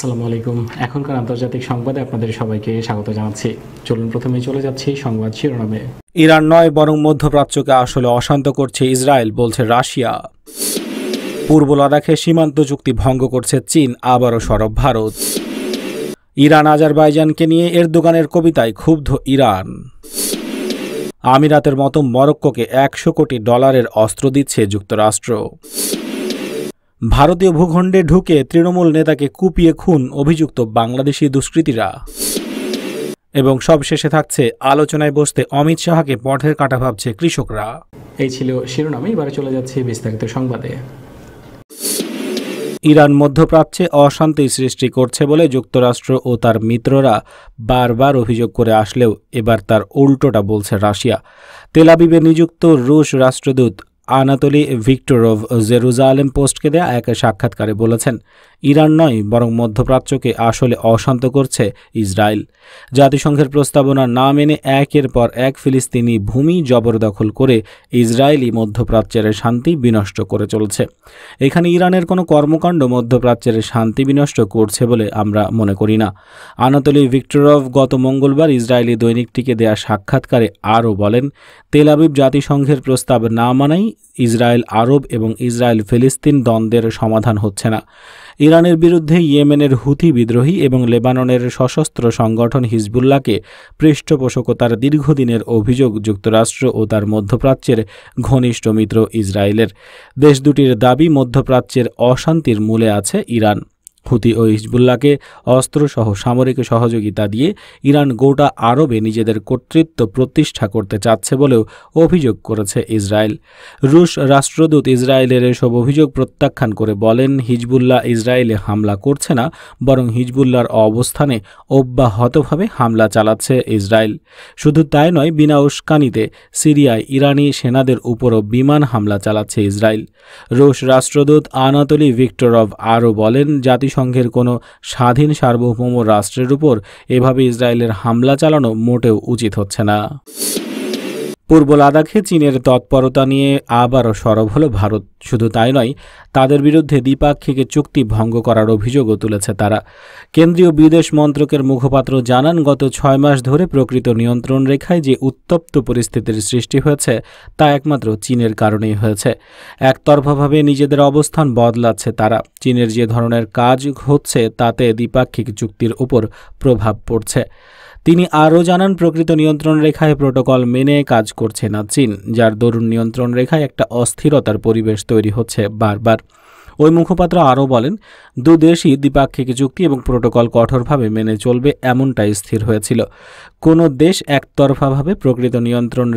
আসসালামু আলাইকুম। এখনকার আন্তর্জাতিক সংবাদে আপনাদের সবাইকে স্বাগত জানাচ্ছি। চলুন প্রথমেই চলে যাচ্ছি সংবাদ শিরোনামে। ইরান নয় বরং মধ্যপ্রাচ্যকে আসলে অশান্ত করছে ইসরায়েল, বলছে রাশিয়া। পূর্ব লাদাখে সীমান্ত চুক্তি ভঙ্গ করছে চীন, আবারও সরব ভারত। ইরান আজারবাইজানকে নিয়ে এরদোগানের কবিতায় ক্ষুব্ধ ইরান। আমিরাতের মতো মরক্কোকে $100 কোটি অস্ত্র দিচ্ছে যুক্তরাষ্ট্র। ভারতীয় ভূখণ্ডে ঢুকে তৃণমূল নেতাকে কুপিয়ে খুন অভিযুক্ত বাংলাদেশি দুষ্কৃতীরা। এবং সবশেষে থাকছে আলোচনায় বসতে অমিত শাহকে পথের কাঁটা ভাবছে কৃষকরা। এই ছিল শিরোনামে, এবারে চলে যাচ্ছে বিস্তারিত সংবাদে। ইরান মধ্যপ্রাচ্যে অশান্তি সৃষ্টি করছে বলে যুক্তরাষ্ট্র ও তার মিত্ররা বারবার অভিযোগ করে আসলেও এবার তার উল্টোটা বলছে রাশিয়া। তেল আবিবে নিযুক্ত রুশ রাষ্ট্রদূত আনাতোলি ভিক্টরভ জেরুজালেম পোস্টকে দেয়া এক সাক্ষাৎকারে বলেছেন, ইরান নয় বরং মধ্যপ্রাচ্যকে আসলে অশান্ত করছে ইসরায়েল। জাতিসংঘের প্রস্তাবনা না মেনে একের পর এক ফিলিস্তিনি ভূমি জবরদখল করে ইসরায়েলি মধ্যপ্রাচ্যের শান্তি বিনষ্ট করে চলছে। এখানে ইরানের কোনো কর্মকাণ্ড মধ্যপ্রাচ্যের শান্তি বিনষ্ট করছে বলে আমরা মনে করি না। আনাতোলি ভিক্টরভ গত মঙ্গলবার ইসরায়েলি দৈনিকটিকে দেয়া সাক্ষাৎকারে আরও বলেন, তেল আবিব জাতিসংঘের প্রস্তাব না মানাই ইসরায়েল আরব এবং ইসরায়েল ফিলিস্তিন দ্বন্দ্বের সমাধান হচ্ছে না। ইরানের বিরুদ্ধে ইয়েমেনের হুথি বিদ্রোহী এবং লেবাননের সশস্ত্র সংগঠন হিজবুল্লাহকে পৃষ্ঠপোষকতার দীর্ঘদিনের অভিযোগ যুক্তরাষ্ট্র ও তার মধ্যপ্রাচ্যের ঘনিষ্ঠ মিত্র ইসরায়েলের। দেশ দুটির দাবি মধ্যপ্রাচ্যের অশান্তির মূলে আছে ইরান। হুথি ও হিজবুল্লাহকে অস্ত্রসহ সামরিক সহযোগিতা দিয়ে ইরান গোটা আরবে নিজেদের কর্তৃত্ব প্রতিষ্ঠা করতে চাচ্ছে বলেও অভিযোগ করেছে ইসরায়েল। রুশ রাষ্ট্রদূত ইসরায়েলের এসব অভিযোগ প্রত্যাখ্যান করে বলেন, হিজবুল্লাহ ইসরায়েলে হামলা করছে না, বরং হিজবুল্লাহর অবস্থানে অব্যাহতভাবে হামলা চালাচ্ছে ইসরায়েল। শুধু তাই নয়, বিনা উস্কানিতে সিরিয়ায় ইরানি সেনাদের উপরও বিমান হামলা চালাচ্ছে ইসরায়েল। রুশ রাষ্ট্রদূত আনাতোলি ভিক্টরভ আরও বলেন, জাতিসংঘের কোনো স্বাধীন সার্বভৌম রাষ্ট্রের উপর এভাবে ইসরায়েলের হামলা চালানো মোটেও উচিত হচ্ছে না। পূর্ব লাদাখে চীনের তৎপরতা নিয়ে আবারও সরব হল ভারত। শুধু তাই নয়, তাদের বিরুদ্ধে দ্বিপাক্ষিক চুক্তি ভঙ্গ করার অভিযোগও তুলেছে তারা। কেন্দ্রীয় বিদেশ মন্ত্রকের মুখপাত্র জানান, গত 6 মাস ধরে প্রকৃত নিয়ন্ত্রণ রেখায় যে উত্তপ্ত পরিস্থিতির সৃষ্টি হয়েছে তা একমাত্র চীনের কারণেই হয়েছে। একতরফাভাবে নিজেদের অবস্থান বদলাচ্ছে তারা। চীনের যে ধরনের কাজ হচ্ছে তাতে দ্বিপাক্ষিক চুক্তির উপর প্রভাব পড়ছে। তিনি আরও জানান, প্রকৃত নিয়ন্ত্রণ রেখায় প্রোটোকল মেনে কাজ করছে না চীন, যার দরুন নিয়ন্ত্রণ রেখায় একটা অস্থিরতার পরিবেশ তৈরি হচ্ছে বারবার। ওই মুখপাত্র আরও বলেন, দুদেশই দ্বিপাক্ষিক চুক্তি এবং প্রোটোকল কঠোরভাবে মেনে চলবে এমনটাই স্থির হয়েছিল। কোনো দেশ একতরফাভাবে প্রকৃত নিয়ন্ত্রণ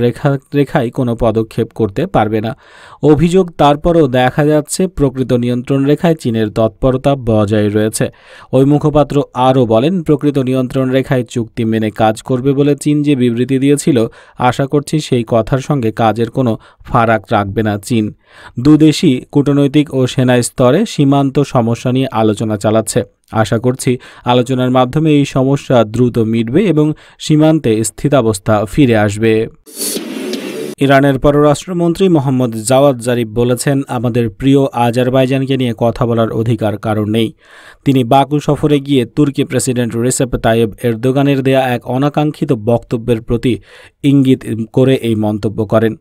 রেখায় কোনো পদক্ষেপ করতে পারবে না। অভিযোগ তারপরও দেখা যাচ্ছে প্রকৃত নিয়ন্ত্রণ রেখায় চীনের তৎপরতা বজায় রয়েছে। ওই মুখপাত্র আরও বলেন, প্রকৃত নিয়ন্ত্রণ রেখায় চুক্তি মেনে কাজ করবে বলে চীন যে বিবৃতি দিয়েছিল, আশা করছি সেই কথার সঙ্গে কাজের কোনো ফারাক রাখবে না চীন। দুদেশই কূটনৈতিক ও সেনা স্তরে সীমান্ত সমস্যা নিয়ে আলোচনা চালাচ্ছে। আশা করছি আলোচনার মাধ্যমে এই সমস্যা দ্রুত মিটবে এবং সীমান্তে স্থিতাবস্থা ফিরে আসবে। ইরানের পররাষ্ট্রমন্ত্রী মোহাম্মদ জাওয়াদ জারিফ বলেছেন, আমাদের প্রিয় আজারবাইজানকে নিয়ে কথা বলার অধিকার কারণ নেই। তিনি বাকু সফরে গিয়ে তুর্কি প্রেসিডেন্ট রিসেপ তাইয়েব এরদোগানের দেয়া এক অনাকাঙ্ক্ষিত বক্তব্যের প্রতি ইঙ্গিত করে এই মন্তব্য করেন।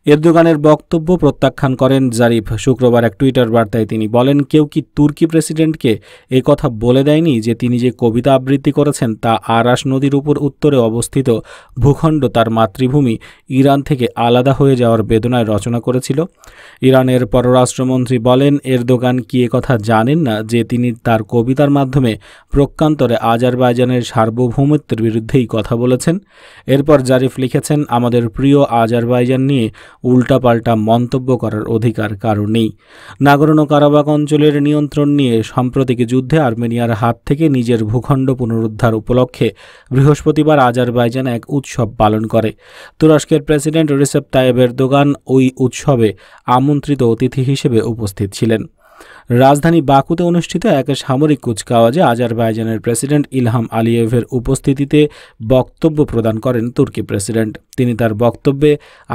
এরদোগানের বক্তব্য প্রত্যাখ্যান করেন জারিফ। শুক্রবার এক টুইটার বার্তায় তিনি বলেন, কেউ কি তুর্কি প্রেসিডেন্টকে এই কথা বলে দেয়নি যে তিনি যে কবিতা আবৃত্তি করেছেন তা আরাস নদীর উপর উত্তরে অবস্থিত ভূখণ্ড তার মাতৃভূমি ইরান থেকে আলাদা হয়ে যাওয়ার বেদনায় রচনা করেছিল? ইরানের পররাষ্ট্রমন্ত্রী বলেন, এরদোগান কি কথা জানেন না যে তিনি তার কবিতার মাধ্যমে প্রকান্তরে আজারবাইজানের সার্বভৌমত্বের বিরুদ্ধেই কথা বলেছেন? এরপর জারিফ লিখেছেন, আমাদের প্রিয় আজারবাইজান নিয়ে উল্টাপাল্টা মন্তব্য করার অধিকার কারো নেই। নাগোর্নো কারাবাখ অঞ্চলের নিয়ন্ত্রণ নিয়ে সাম্প্রতিক যুদ্ধে আর্মেনিয়ার হাত থেকে নিজের ভূখণ্ড পুনরুদ্ধার উপলক্ষে বৃহস্পতিবার আজারবাইজান এক উৎসব পালন করে। তুরস্কের প্রেসিডেন্ট রিসেপ তাইয়েব এরদোগান ওই উৎসবে আমন্ত্রিত অতিথি হিসেবে উপস্থিত ছিলেন। রাজধানী বাকুতে অনুষ্ঠিত এক সামরিক কুচকাওয়াজে আজারবাইজানের প্রেসিডেন্ট ইলহাম আলিয়েভের উপস্থিতিতে বক্তব্য প্রদান করেন তুর্কি প্রেসিডেন্ট। তিনি তার বক্তব্যে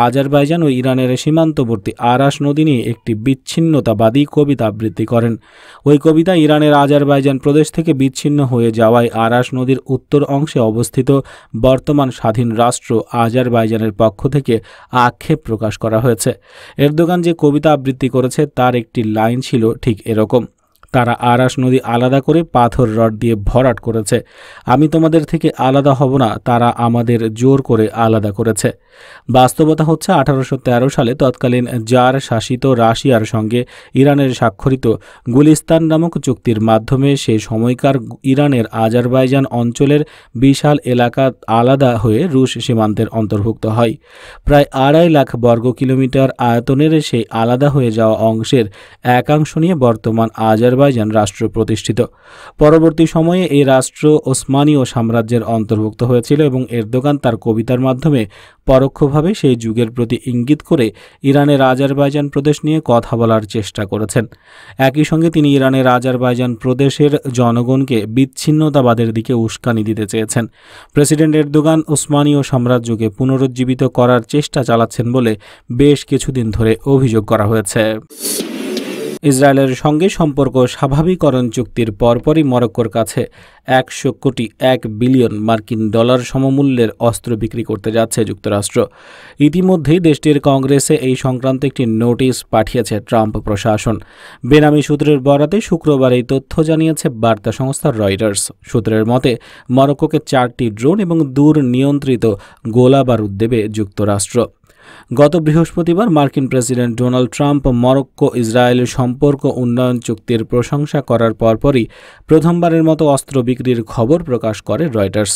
আজারবাইজান ও ইরানের সীমান্তবর্তী আরাস নদী নিয়ে একটি বিচ্ছিন্নতাবাদী কবিতা আবৃত্তি করেন। ওই কবিতা ইরানের আজারবাইজান প্রদেশ থেকে বিচ্ছিন্ন হয়ে যাওয়ায় আরাস নদীর উত্তর অংশে অবস্থিত বর্তমান স্বাধীন রাষ্ট্র আজারবাইজানের পক্ষ থেকে আক্ষেপ প্রকাশ করা হয়েছে। এরদোগান যে কবিতা আবৃত্তি করেছে তার একটি লাইন ছিল ঠিক এরকম: তারা আরাস নদী আলাদা করে পাথর রড দিয়ে ভরাট করেছে, আমি তোমাদের থেকে আলাদা হব না, তারা আমাদের জোর করে আলাদা করেছে। বাস্তবতা হচ্ছে 1813 সালে তৎকালীন জার শাসিত রাশিয়ার সঙ্গে ইরানের স্বাক্ষরিত গুলিস্তান নামক চুক্তির মাধ্যমে সেই সময়কার ইরানের আজারবাইজান অঞ্চলের বিশাল এলাকা আলাদা হয়ে রুশ সীমান্তের অন্তর্ভুক্ত হয়। প্রায় 2.5 লাখ বর্গ কিলোমিটার আয়তনের সেই আলাদা হয়ে যাওয়া অংশের একাংশ নিয়ে বর্তমান আজারবাইজান রাষ্ট্র প্রতিষ্ঠিত। পরবর্তী সময়ে এই রাষ্ট্র ওসমানীয় সাম্রাজ্যের অন্তর্ভুক্ত হয়েছিল এবং এরদোগান তার কবিতার মাধ্যমে পরোক্ষভাবে সেই যুগের প্রতি ইঙ্গিত করে ইরানের আজারবাইজান প্রদেশ নিয়ে কথা বলার চেষ্টা করেছেন। একই সঙ্গে তিনি ইরানের আজারবাইজান প্রদেশের জনগণকে বিচ্ছিন্নতাবাদের দিকে উস্কানি দিতে চেয়েছেন। প্রেসিডেন্ট এরদোগান ওসমানীয় সাম্রাজ্যকে পুনরুজ্জীবিত করার চেষ্টা চালাচ্ছেন বলে বেশ কিছুদিন ধরে অভিযোগ করা হয়েছে। ইসরায়েলের সঙ্গে সম্পর্ক স্বাভাবিকরণ চুক্তির পরপরই মরক্কোর কাছে 100 কোটি 1 বিলিয়ন মার্কিন ডলার সমমূল্যের অস্ত্র বিক্রি করতে যাচ্ছে যুক্তরাষ্ট্র। ইতিমধ্যেই দেশটির কংগ্রেসে এই সংক্রান্ত একটি নোটিশ পাঠিয়েছে ট্রাম্প প্রশাসন। বেনামি সূত্রের বরাতে শুক্রবার এই তথ্য জানিয়েছে বার্তা সংস্থা রয়টার্স। সূত্রের মতে মরক্কোকে 4টি ড্রোন এবং দূর নিয়ন্ত্রিত গোলাবারুদ দেবে যুক্তরাষ্ট্র। গত বৃহস্পতিবার মার্কিন প্রেসিডেন্ট ডোনাল্ড ট্রাম্প মরক্কো ইসরায়েলের সম্পর্ক উন্নয়ন চুক্তির প্রশংসা করার পরপরই প্রথমবারের মতো অস্ত্র বিক্রির খবর প্রকাশ করে রয়টার্স।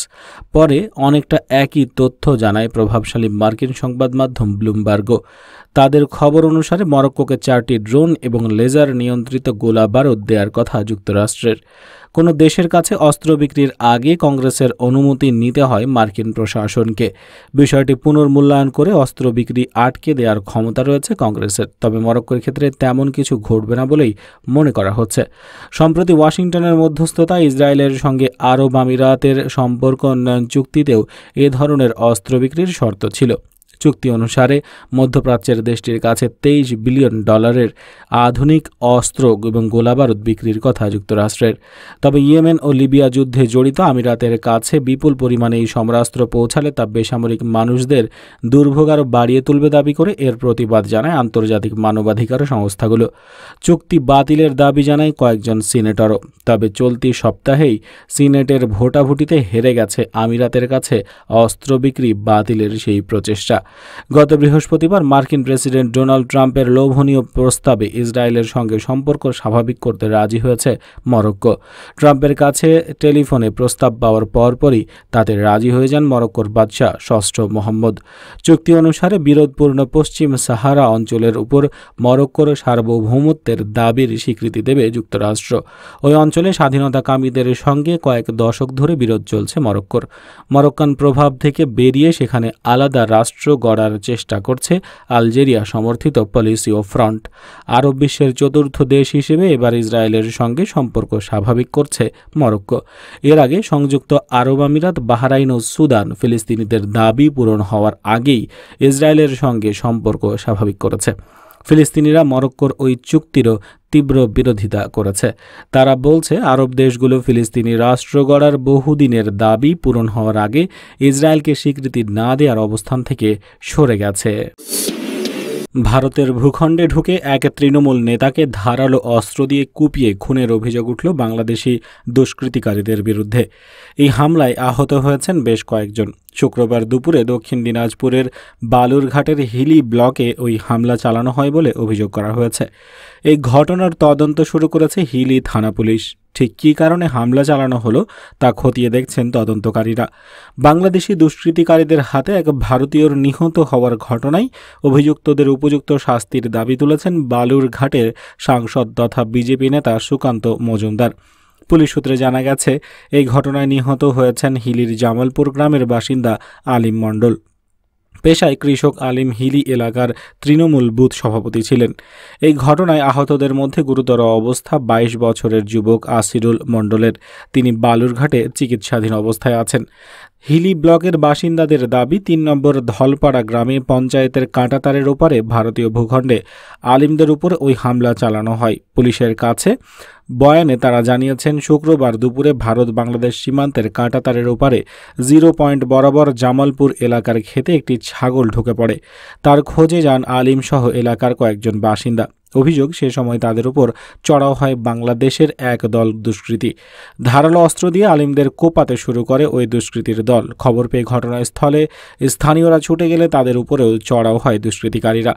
পরে অনেকটা একই তথ্য জানায় প্রভাবশালী মার্কিন সংবাদ মাধ্যম ব্লুমবার্গও। তাদের খবর অনুসারে মরক্কোকে 4টি ড্রোন এবং লেজার নিয়ন্ত্রিত গোলাবারুদ দেওয়ার কথা যুক্তরাষ্ট্রের। কোনো দেশের কাছে অস্ত্র বিক্রির আগে কংগ্রেসের অনুমতি নিতে হয় মার্কিন প্রশাসনকে। বিষয়টি পুনর্মূল্যায়ন করে অস্ত্র বিক্রি আটকে দেওয়ার ক্ষমতা রয়েছে কংগ্রেসের। তবে মরক্কোর ক্ষেত্রে তেমন কিছু ঘটবে না বলেই মনে করা হচ্ছে। সম্প্রতি ওয়াশিংটনের মধ্যস্থতায় ইসরায়েলের সঙ্গে আরব আমিরাতের সম্পর্ক উন্নয়ন চুক্তিতেও এ ধরনের অস্ত্র বিক্রির শর্ত ছিল। চুক্তি অনুসারে মধ্যপ্রাচ্যের দেশটির কাছে 23 বিলিয়ন ডলারের আধুনিক অস্ত্র এবং গোলাবারুদ বিক্রির কথা যুক্তরাষ্ট্রের। তবে ইয়েমেন ও লিবিয়া যুদ্ধে জড়িত আমিরাতের কাছে বিপুল পরিমাণে এই সমরাস্ত্র পৌঁছালে তা বেসামরিক মানুষদের দুর্ভোগ আরও বাড়িয়ে তুলবে দাবি করে এর প্রতিবাদ জানায় আন্তর্জাতিক মানবাধিকার সংস্থাগুলো। চুক্তি বাতিলের দাবি জানায় কয়েকজন সিনেটরও। তবে চলতি সপ্তাহেই সিনেটের ভোটাভুটিতে হেরে গেছে আমিরাতের কাছে অস্ত্র বিক্রি বাতিলের সেই প্রচেষ্টা। গত বৃহস্পতিবার মার্কিন প্রেসিডেন্ট ডোনাল্ড ট্রাম্পের লোভনীয় প্রস্তাবে ইসরায়েলের সঙ্গে সম্পর্ক স্বাভাবিক করতে রাজি হয়েছে মরক্কো। ট্রাম্পের কাছে টেলিফোনে প্রস্তাব পাওয়ার পরপরই তাতে রাজি হয়ে যান মরক্কোর বাদশাহ ষষ্ঠ মোহাম্মদ। চুক্তি অনুসারে বিরোধপূর্ণ পশ্চিম সাহারা অঞ্চলের উপর মরক্কোর সার্বভৌমত্বের দাবির স্বীকৃতি দেবে যুক্তরাষ্ট্র। ওই অঞ্চলে স্বাধীনতাকামীদের সঙ্গে কয়েক দশক ধরে বিরোধ চলছে মরক্কোর। মরক্কান প্রভাব থেকে বেরিয়ে সেখানে আলাদা রাষ্ট্র গড়ার চেষ্টা করছে আলজেরিয়া সমর্থিত পলিসিও ফ্রন্ট। আরব বিশ্বের চতুর্থ দেশ হিসেবে এবার ইসরায়েলের সঙ্গে সম্পর্ক স্বাভাবিক করছে মরক্কো। এর আগে সংযুক্ত আরব আমিরাত, বাহরাইন ও সুদান ফিলিস্তিনিদের দাবি পূরণ হওয়ার আগেই ইসরায়েলের সঙ্গে সম্পর্ক স্বাভাবিক করেছে। ফিলিস্তিনিরা মরক্কোর ওই চুক্তিরও তীব্র বিরোধিতা করেছে। তারা বলছে আরব দেশগুলো ফিলিস্তিনি রাষ্ট্র গড়ার বহুদিনের দাবি পূরণ হওয়ার আগে ইসরায়েলকে স্বীকৃতি না দেওয়ার অবস্থান থেকে সরে গেছে। ভারতের ভূখণ্ডে ঢুকে এক তৃণমূল নেতাকে ধারালো অস্ত্র দিয়ে কুপিয়ে খুনের অভিযোগ উঠল বাংলাদেশি দুষ্কৃতিকারীদের বিরুদ্ধে। এই হামলায় আহত হয়েছেন বেশ কয়েকজন। শুক্রবার দুপুরে দক্ষিণ দিনাজপুরের বালুরঘাটের হিলি ব্লকে ওই হামলা চালানো হয় বলে অভিযোগ করা হয়েছে। এই ঘটনার তদন্ত শুরু করেছে হিলি থানা পুলিশ। ঠিক কী কারণে হামলা চালানো হলো তা খতিয়ে দেখছেন তদন্তকারীরা। বাংলাদেশি দুষ্কৃতিকারীদের হাতে এক ভারতীয়র নিহত হওয়ার ঘটনায় অভিযুক্তদের উপযুক্ত শাস্তির দাবি তুলেছেন বালুরঘাটের সাংসদ তথা বিজেপি নেতা সুকান্ত মজুমদার। পুলিশ সূত্রে জানা গেছে, এই ঘটনায় নিহত হয়েছেন হিলির জামালপুর গ্রামের বাসিন্দা আলিম মণ্ডল। পেশায় কৃষক আলিম হিলি এলাকার তৃণমূল বুথ সভাপতি ছিলেন। এই ঘটনায় আহতদের মধ্যে গুরুতর অবস্থা 22 বছরের যুবক আসিরুল মণ্ডলের। তিনি বালুরঘাটে চিকিৎসাধীন অবস্থায় আছেন। হিলি ব্লকের বাসিন্দাদের দাবি, 3 নম্বর ধলপাড়া গ্রামে পঞ্চায়েতের কাঁটাতারের ওপারে ভারতীয় ভূখণ্ডে আলিমদের উপর ওই হামলা চালানো হয়। পুলিশের কাছে বয়ানে তারা জানিয়েছেন, শুক্রবার দুপুরে ভারত বাংলাদেশ সীমান্তের কাঁটাতারের ওপারে 0 পয়েন্ট বরাবর জামালপুর এলাকার ক্ষেতে একটি ছাগল ঢুকে পড়ে। তার খোঁজে যান আলিম সহ এলাকার কয়েকজন বাসিন্দা। অভিযোগ, সে সময় তাদের উপর চড়াও হয় বাংলাদেশের এক দল দুষ্কৃতী। ধারালো অস্ত্র দিয়ে আলিমদের কোপাতে শুরু করে ওই দুষ্কৃতীর দল। খবর পেয়ে ঘটনাস্থলে স্থানীয়রা ছুটে গেলে তাদের উপরেও চড়াও হয় দুষ্কৃতিকারীরা।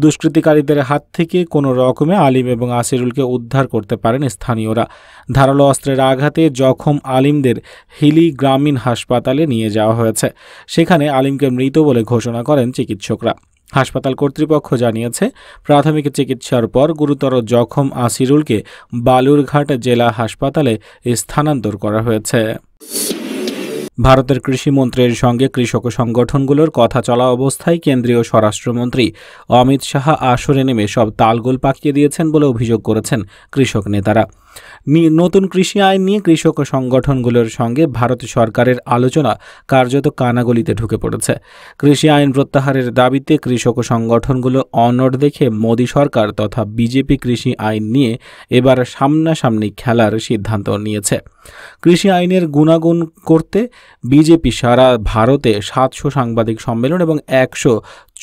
দুষ্কৃতিকারীদের হাত থেকে কোনো রকমে আলিম এবং আসিরুলকে উদ্ধার করতে পারেন স্থানীয়রা। ধারালো অস্ত্রের আঘাতে জখম আলিমদের হিলি গ্রামীণ হাসপাতালে নিয়ে যাওয়া হয়েছে। সেখানে আলিমকে মৃত বলে ঘোষণা করেন চিকিৎসকরা। হাসপাতাল কর্তৃপক্ষ জানিয়েছে, প্রাথমিক চিকিৎসার পর গুরুতর জখম আসিরুলকে বালুরঘাট জেলা হাসপাতালে স্থানান্তর করা হয়েছে। ভারতের কৃষিমন্ত্রীর সঙ্গে কৃষক সংগঠনগুলোর কথা চলা অবস্থায় কেন্দ্রীয় স্বরাষ্ট্রমন্ত্রী অমিত শাহ আসরে নেমে সব তালগোল পাকিয়ে দিয়েছেন বলে অভিযোগ করেছেন কৃষক নেতারা। নতুন কৃষি আইন নিয়ে কৃষক সংগঠনগুলোর সঙ্গে ভারত সরকারের আলোচনা কার্যত কানাগলিতে ঢুকে পড়েছে। কৃষি আইন প্রত্যাহারের দাবিতে কৃষক সংগঠনগুলো অনড় দেখে মোদী সরকার তথা বিজেপি কৃষি আইন নিয়ে এবার সামনাসামনি খেলার সিদ্ধান্ত নিয়েছে। কৃষি আইনের গুণাগুণ করতে বিজেপি সারা ভারতে 700 সাংবাদিক সম্মেলন এবং 100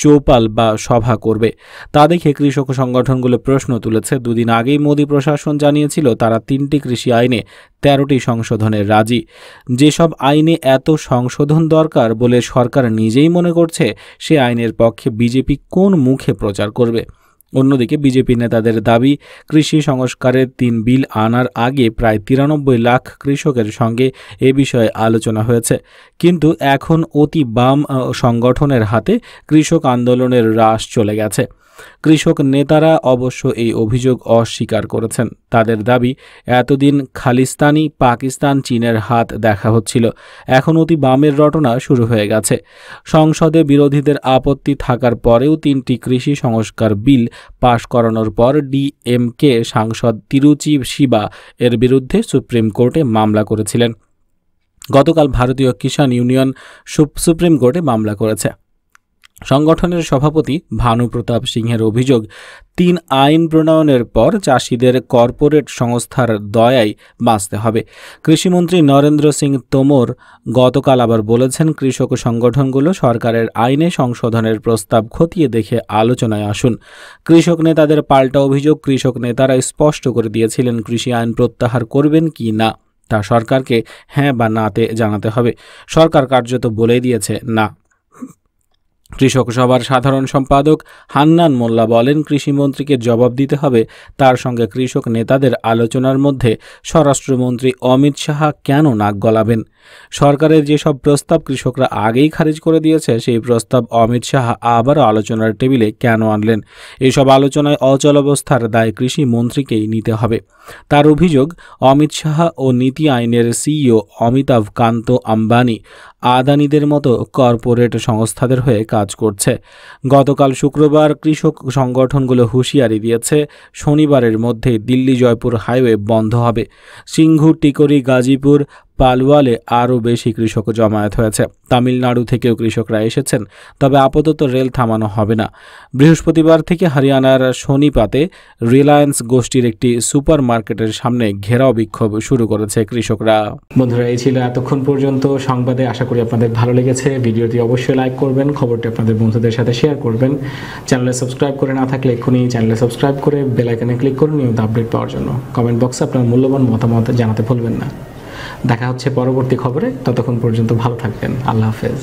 চৌপাল বা সভা করবে। তা দেখে কৃষক সংগঠনগুলো প্রশ্ন তুলেছে। দুদিন আগেই মোদী প্রশাসন জানিয়েছিল তারা 3টি কৃষি আইনে 13টি সংশোধনের রাজি। যেসব আইনে এত সংশোধন দরকার বলে সরকার নিজেই মনে করছে, সে আইনের পক্ষে বিজেপি কোন মুখে প্রচার করবে? অন্যদিকে বিজেপি নেতাদের দাবি, কৃষি সংস্কারের 3 বিল আনার আগে প্রায় 93 লাখ কৃষকের সঙ্গে এ বিষয়ে আলোচনা হয়েছে। কিন্তু এখন অতি বাম সংগঠনের হাতে কৃষক আন্দোলনের রাশ চলে গেছে। কৃষক নেতারা অবশ্য এই অভিযোগ অস্বীকার করেছেন। তাদের দাবি, এতদিন খালিস্তানি পাকিস্তান চীনের হাত দেখা হচ্ছিল, এখন অতি বামের রটনা শুরু হয়ে গেছে। সংসদে বিরোধীদের আপত্তি থাকার পরেও 3টি কৃষি সংস্কার বিল পাশ করানোর পর ডিএমকে সাংসদ তিরুচি শিবা এর বিরুদ্ধে সুপ্রিম কোর্টে মামলা করেছিলেন। গতকাল ভারতীয় কিষাণ ইউনিয়ন সুপ্রিম কোর্টে মামলা করেছে। সংগঠনের সভাপতি ভানু প্রতাপ সিংহের অভিযোগ, 3 আইন প্রণয়নের পর চাষিদের কর্পোরেট সংস্থার দয়ায় বাঁচতে হবে। কৃষিমন্ত্রী নরেন্দ্র সিং তোমর গতকাল আবার বলেছেন, কৃষক সংগঠনগুলো সরকারের আইনে সংশোধনের প্রস্তাব খতিয়ে দেখে আলোচনায় আসুন। কৃষক নেতাদের পাল্টা অভিযোগ, কৃষক নেতারা স্পষ্ট করে দিয়েছিলেন কৃষি আইন প্রত্যাহার করবেন কি না তা সরকারকে হ্যাঁ বা নাতে জানাতে হবে। সরকার কার্যত বলে দিয়েছে না। কৃষক সভার সাধারণ সম্পাদক হান্নান মোল্লা বলেন, কৃষিমন্ত্রীকে জবাব দিতে হবে তার সঙ্গে কৃষক নেতাদের আলোচনার মধ্যে স্বরাষ্ট্রমন্ত্রী অমিত শাহ কেন নাক গলাবেন? সরকারের যেসব প্রস্তাব কৃষকরা আগেই খারিজ করে দিয়েছে, সেই প্রস্তাব অমিত শাহ আবারও আলোচনার টেবিলে কেন আনলেন? এসব আলোচনায় অচলাবস্থার দায় কৃষিমন্ত্রীকেই নিতে হবে। তার অভিযোগ, অমিত শাহ ও নীতি আইনের সিইও অমিতাভ কান্ত আম্বানি আদানিদের মতো কর্পোরেট সংস্থাদের হয়ে কাজ করছে। গতকাল শুক্রবার কৃষক সংগঠনগুলো হুঁশিয়ারি দিয়েছে, শনিবারের মধ্যে দিল্লি জয়পুর হাইওয়ে বন্ধ হবে। সিংঘু, টিকরি, গাজীপুর, পালওয়ালে আরও বেশি কৃষক জমায়েত হয়েছে। তামিলনাড়ু থেকেও কৃষকরা এসেছেন, তবে আপাতত রেল থামানো হবে না। বৃহস্পতিবার থেকে হরিয়ানার সোনিপাতে রিলায়েন্স গোষ্ঠীর একটি সুপার মার্কেটের সামনে ঘেরাও বিক্ষোভ শুরু করেছে কৃষকরা। বন্ধুরা, এই ছিল এতক্ষণ পর্যন্ত সংবাদে। আশা করি আপনাদের ভালো লেগেছে। ভিডিওটি অবশ্যই লাইক করবেন, খবরটি আপনাদের বন্ধুদের সাথে শেয়ার করবেন। চ্যানেলে সাবস্ক্রাইব করে না থাকলে এক্ষুনি চ্যানেলে সাবস্ক্রাইব করে বেল আইকনে ক্লিক করুন নিয়মিত আপডেট পাওয়ার জন্য। কমেন্ট বক্সে আপনার মূল্যবান মতামত জানাতে ভুলবেন না। দেখা হচ্ছে পরবর্তী খবরে। ততক্ষণ পর্যন্ত ভালো থাকবেন। আল্লাহ হাফেজ।